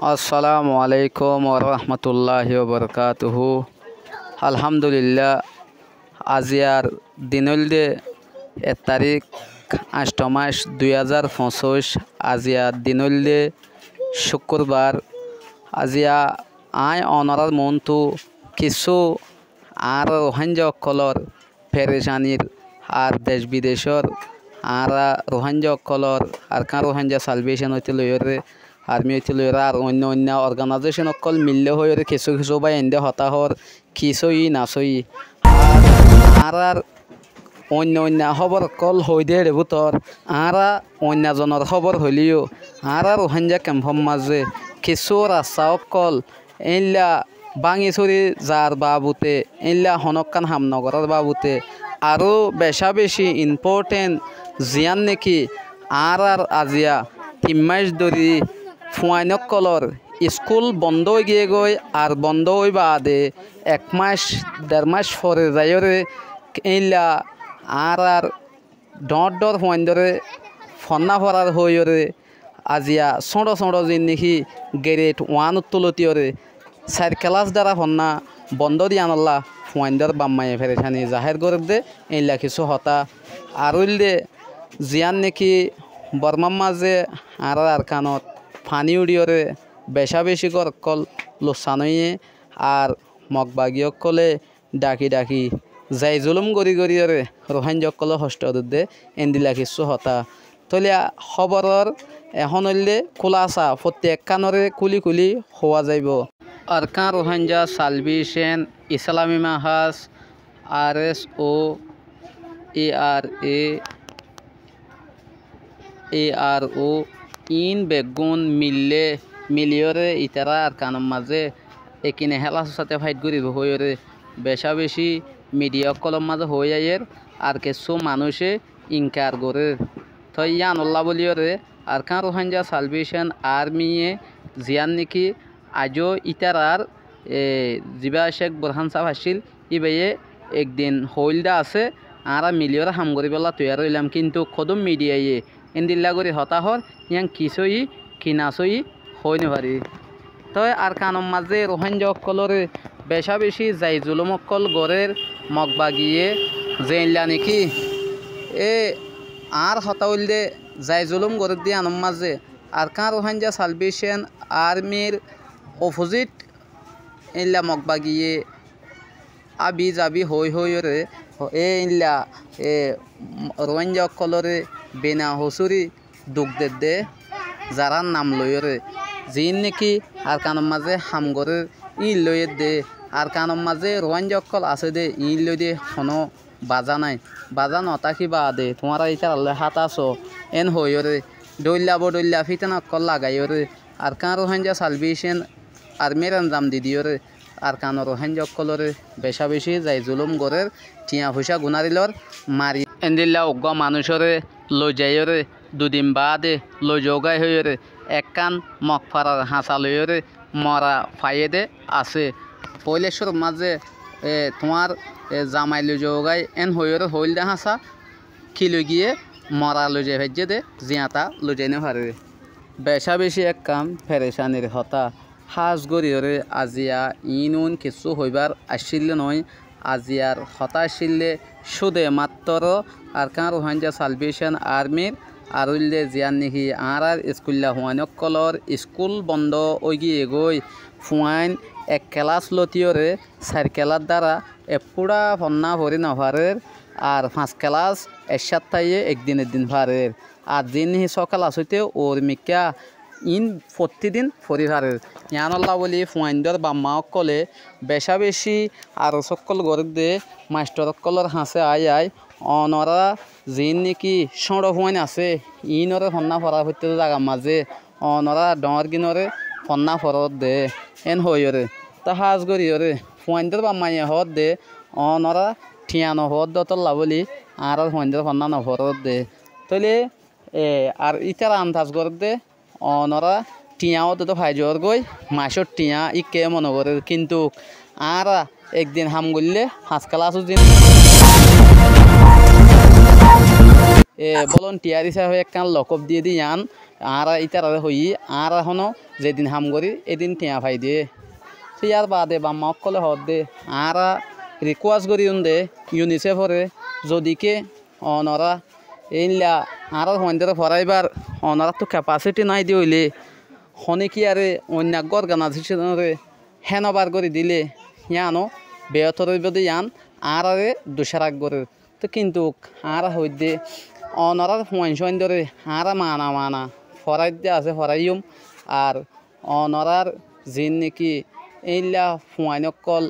আসসালামু আলাইকুম ওরহমতুল্লাহি ওবরকাতুহু। আলহামদুলিল্লাহ, আজিয়ার দিনলদে 1 তারিখ 8 মাস 2025। আজিয়ার দিনলদে শুক্রবার। আজিয়া আয় অনরার মনতু কিছু আর রোহাঞ্জকলর পেরেশানির আর দেশ বিদেশর আর রোহাঞ্জকলর আর কান রোহাঞ্জা সালভেশন হইতে লইরে আর্মি হইতে লইরা আর অন্য অন্য অর্গানাইজেশন অকল মিললে হইরে কিছু কিছু বা এন্দে হতাহর কিছুই নাচই আর আর অন্য অন্য খবর কল হই দে রেবুতর আর অন্যজনের খবর হইলিও আর রোহাঞ্জা ক্যাম্পর মাঝে কিছু রাস্তা অকল এইলা বাঙি চুরি যার বাবুতে এইলা হনকান হামনগরের বাবুতে আরও বেশা বেশি ইম্পর্টেন্ট জিয়ান নাকি আর আজিয়া 3 মাস ধরি ফুয়াইনক কলর স্কুল বন্ধ হয়ে গিয়ে গই আর বন্ধ হই বাদে 1 মাস 1.5 মাস পরে যাইরে এইলা আর ডর ফুয়াইন ধরে ফন্না ফরার হইরে আজিয়া ছোটো ছোটো জিন নাকি গ্রেড 1 তুলতিয়রে 4 ক্লাস দ্বারা ফন্না বন্ধ দিয়ে আনল্লা ফুয়াইনদের বাম্মাই ফেরেছানি জাহের করে দে এইলা কিছু হতা আর দে জিয়ান নাকি বর্মার মাঝে আর কানত ফানি উড়িয়রে বেশা বেশি কল লোসানইয়ে আর মগবাগিয়কলে ডাকি ডাকি যাই জুলুম গড়ি গড়িয়রে রোহাঞ্জকল হষ্ট দে এন্দিলা কিছু হতা তলিয়া খবরের এখন হইলে খোলাসা প্রত্যেক কানরে কুলি কুলি হওয়া যাইব। Arkan রোহাঞ্জা salvation Islami মাহাজ RSO ARO in বেগুন মিলিয়রে ইতারা আর কানের মাঝে একিনে হেলা সাথে ফাইট করিব হইরে বেশা বেশি মিডিয়া কলম মাঝে হয়ে যাইয়ের আর কিছু মানুষে ইনকার করে তো ইয়ান আল্লাহ বলিয়রে আর কান রোহাঞ্জা সালভেশন আর্মিয়ে জিয়ান নাকি আজও ইতারার জিবা শেখ বোরহান সাহ আসিল ইবাইয়ে একদিন হইলদা আছে আর মিলিয়রে হাম করি পেলা তৈয়ার হইলাম কিন্তু কদম মিডিয়াইয়ে এন্দিল্লা করে হতাহর ইয়াং কিছুই কিনাছই হই নারি তই আর কানম মাঝে রোহাঞ্জা অকলরে বেশা বেশি যাই জুলুম অকল গড়ের মগবাগিয়ে জেনলা নাকি আর হতা হইলে যাই জুলুম গড়ের দিয়ে আনম মাঝে আর কান রোহাঞ্জা সালভেশন আর্মির অপোজিট এইলা মগবাগিয়ে আবি যাবি হইরে এইলা রোহাঞ্জা অকলরে বেনা হসুরি দুঃখ দে যারা নাম লইরে জিন নাকি আর কানম মাঝে হামগরের লইয়ে দে আর কানম মাঝে রোহাঞ্জা অকল আছে দে লই দে কোনো বাজা নাই বাজা নতাকি বা দে তোমার ইতার আল্লাহ হাত আসো এন হইরে ডইলা ফিতান অকল লাগাইরে আর কান রোহাঞ্জা সালভেশন আর্মির আঞ্জাম দিদিওরে আর কান রোহাঞ্জা অকলরে বেশা বেশি যাই জুলুম গড়ের টিয়া পয়সা গুনারিলর মারি এন্দিল্লা অজ্ঞ মানুষরে লই যাইরে দুদিন বাদে লই যোগাই হইরে এক কান মগফারার হাঁচা লইরে মরা ফাইয়ে দে আছে পৈলেশ্বর মাঝে তোমার জামাই লই যোগাই এন হইরে হইল দে হাঁচা কি লই গিয়ে মরা লই যাই ভেজে দে জিয়াতা লই যাই না পারে বেশা বেশি এক কাম ফেরেশানির হতা হাজ গড়িয়রে আজিয়া ইনুন কিছু হইবার আসিলে নয় আজিয়ার হতা আসিলে সুদে মাত্র আর কান রোহাঞ্জা সালভেশন আর্মির আর উল্লে জিয়ান নাকি আর স্কুল্লা হুয়াইনক কলর স্কুল বন্ধ ওই গিয়ে গই ফুয়াইন 1 ক্লাস লতিয়রে 4 ক্লাস দ্বারা এপুরা ফন্না ভরি নভারের আর 5 ক্লাস একসাথে একদিন ভারের আর দিন হি সকাল আসইতে ওর মিকা ইন প্রতিদিন পরিবারের ইয়ানল্লা বলি ফুয়াইন্দর বাম্মা অকলে বেশা বেশি আর সকল গরিব দে মাস্টার অকলর হাসে আয় অনরা জিন নাকি সড় ফুয়াইন আছে ইনরে ফন্না ফরা হইতে জাগা মাঝে অনরা ডর গিনরে ফন্না ফরত দে এন হইরে তা হাজ গরিয়রে ফুয়াইন্দর বাম্মাইয়ে হত দে অনরা ঠিয়ানো হত দতল্লা বলি আর ফুয়াইন্দর ফন্না নফরত দে তলে আর ইতার আন্দাজ গর দে অনরা টিয়াও তো ফাইজর গই মাসর টিয়া ইকে মনে করে কিন্তু আর একদিন হাম করলে 5 ক্লাসও দিন ভলান্টিয়ার হিসাবে একখান লকব দিয়ে দিই আন আর ইতার হই আর এখনো যেদিন হাম করি এদিন টিয়া ফাই দিয়ে ইয়ার বাদে বাম্মা অকলে হদ দে আরা রিকোয়াজ করি দে ইউনিসেফরে যদিকে অনরা এইলা আর হইন্দরে ফরাইবার অনরা তো ক্যাপাসিটি নাই দি হইলে হনে কি আরে অন্যান্য অর্গানাইজেশনরে হেনবার করে দিলে ইয়ানো বেয়তর বদি ইয়ান আর আরে দোষারাগ করে তো কিন্তু আর হইদে অনরার পয়সা ধরে আর মানা ফরাই দিয়ে আছে ফরাইম আর অনরার জিন নাকি এইলা ফুয়াইনকল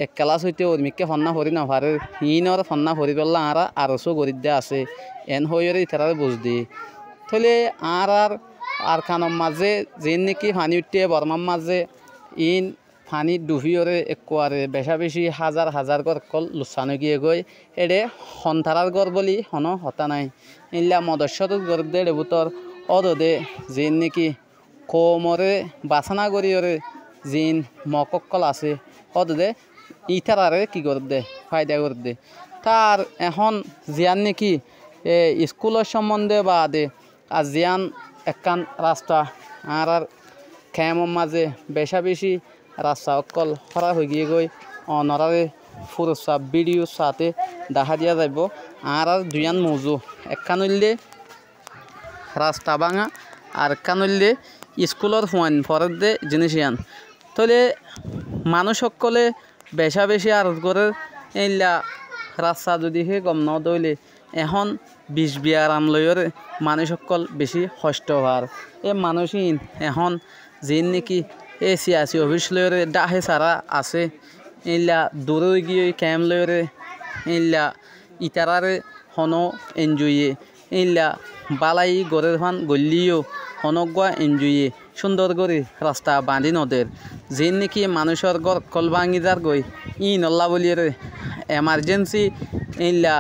এক ক্লাস হইতে অর্মিককে ফন্না ভরি না পারে ইনর ফন্না ভরি পেলা আর আরসও গরিব দিয়ে আছে এন হইরে ইতারে বুঝ দি থলে আর খানোর মাঝে জিন নাকি পানি উঠে বর্মার মাঝে ইন পানি ডুবিওরে একোয়ারে বেশি হাজার হাজার গর কল লুচানো গিয়ে গই এডে সন্তারার গর বলি হন হতা নাই ইল্লা মদস্যত গর দে বুতর অদে জিন নাকি কোমরে বাসনা করিওরে জিন মককল আছে অদে ইতারারে কি করে দে ফায়দা করে দে তার এখন জিয়ান নাকি স্কুলের সম্বন্ধে বা দে আর জিয়ান একখান রাস্তা আর খেমর মাঝে বেশি রাস্তা অকল খরা হয়ে গিয়ে গই অনরারে ফুরসা ভিডিও সাথে দেখা দিয়া যাব আর দুইয়ান মজু একখান হইলে রাস্তা ভাঙা আর একখান হইলে স্কুলের ফোন ফরত দে জিনিস ইয়ান তলে মানুষ সকলে বেশি আর করে এইলা রাস্তা যদি হে গম ন দইলে এখন বিষ বিয়ারাম লয়রে মানুষ সকল বেশি কষ্ট হওয়ার এ মানুষহীন এখন যিন নাকি এই সিয়াসি অফিস লয়রে ডাহে সারা আছে এইলা দূরে গিয়ে ক্যাম্প লয়রে এইলা ইতারারে হনো এনজয়ে এইলা বালাই গড়ের ফান গলিও হনগুয়া এনজয়ে সুন্দর করে রাস্তা বাঁধি নদের যিন নাকি মানুষের গর কল ভাঙি যার গই ই নল্লা বলিয়ে এমার্জেন্সি এইলা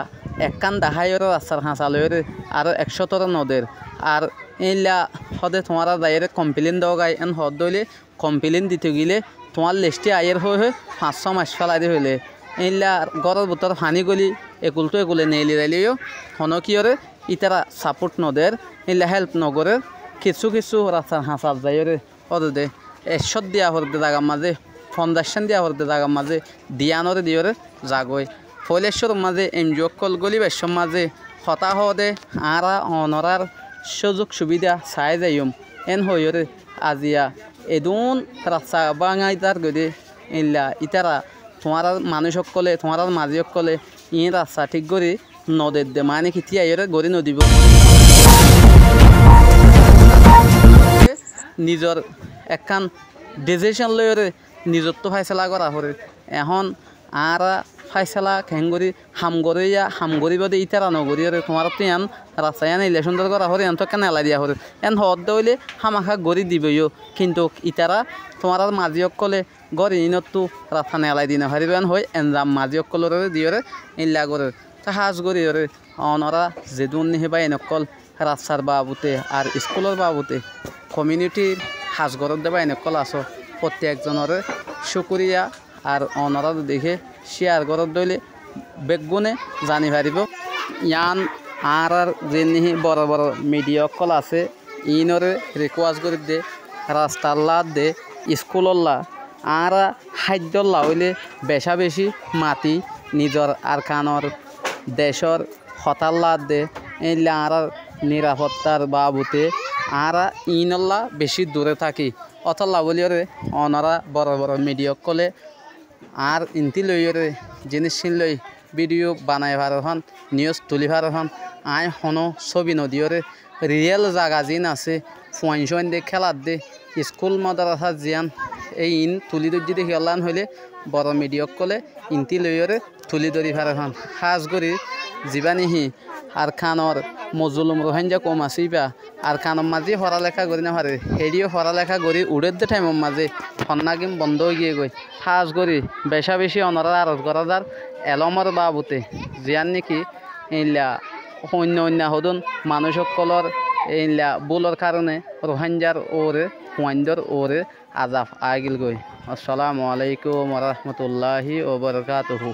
একখান দাহাইরে রাস্তার হাঁচা লয়রে আর 100 নদের আর এইলা হদে তোমার দায়ের কমপ্লেন দেওয়া গাই এন হদ দইলে কমপ্লেন দিতে গেলে তোমার লিস্টে আয়ের হয়ে 500 মাস ফেলাই দিয়ে হইলে এইলা গড়ের ভিতর হানি গলি এগুলে নেইলি রাইলেও হন কিয়রে ইতারা সাপোর্ট নদের এইলা হেল্প নগরে কিছু রাস্তার হাঁচার যাইরে অদে 100 দিয়া হরদে জায়গার মাঝে 50 দিয়া হরদে জায়গার মাঝে দিয়ানরে দিয়রে জাগই ফলেশ্বর মাঝে এমজিও কল গলি বেশর মাঝে হতা হদে আরা অনরার সুযোগ সুবিধা চাই যাইম এন হইরে আজিয়া এদুন রাস্তা বাঙাই তার গদে ইল্লা ইতারা তোমার মানুষ সকলে তোমার মাঝি সকলে ই রাস্তা ঠিক করে নদের দে মানে খিতি আইরে গড়ি নদিব নিজর একখান ডিসিশন লয়রে নিজত্ব ফাইসলা করা হরে এখন আর ফাইসলা খেঙ্গরি হামগরি বাদে ইতারা নগরী তোমার তো ইয়ান রাস্তায়ান ইলে সুন্দর করা হরে এন তো কেন এলাই দিয়া হরে এন হদ দইলে হামাখা গড়ি দিবইও কিন্তু ইতারা তোমার মাঝি অকলে গড় ইনতো রাস্তা নেলাই দিন হারিবেন হই এনজাম মাঝি অকলরে দিয়রে ইল্লা করে হাজ গড়ি হরে অনরা যেদুন নিহেবা এনেকল রাস্তার বাবুতে আর স্কুলের বাবুতে কমিউনিটির হাজগরত দেবা এনেকল আছো প্রত্যেকজনের শুকুরিয়া আর অনরা দেখে শেয়ার করত দইলে বেগুনে জানি পারিব ইয়ান আর যে নিহি বড় মিডিয়া কল আছে ইনরে রিকোয়াজ করে দে রাস্তার লাদ দে স্কুলল্লা আর খাদ্যল্লা হইলে বেশি মাটি নিজর আর কানর দেশর হতার লাদ দে এইলা আর নিরাপত্তার বাবুতে আর ইনল্লা বেশি দূরে থাকি অতল্লা বলিওরে অনরা বড় মিডিয়া কলে আর ইনতি লইরে জিনিস লই ভিডিও বানাই ভার হন নিউজ তুলি ভার হন আই হনো ছবি নদীরে রিয়েল জায়গা জিন আছে ফুয়াইন দে খেলার দে স্কুল মাদ্রাসা জিয়ান এই ইন তুলি ধরি দেখি অলান হইলে বড় মিডিয়া কলে ইনতি লইরে তুলি ধরি ভার হন সাজ করি জীবানিহি আর খানর মজুলুম রোহিঙ্গা কম আসিবা আর খানর মাঝে পড়ালেখা করি না পারে হেডিও পড়ালেখা করি উড়ের দে টাইমের মাঝে সন্নাগিম বন্ধ হয়ে গিয়ে গই সাজ করি বেশি অনরা আরজ করা যার এলমর বাবুতে জিয়ান নাকি এইলা অন্য হদুন মানুষ সকলর এইলা বুলর কারণে রোহিঙ্গার ওরে হুয়াইন্দর ওরে আজাব আগিল গই আসসালামু আলাইকুম ওয়া রাহমাতুল্লাহি ওয়া বারাকাতুহু।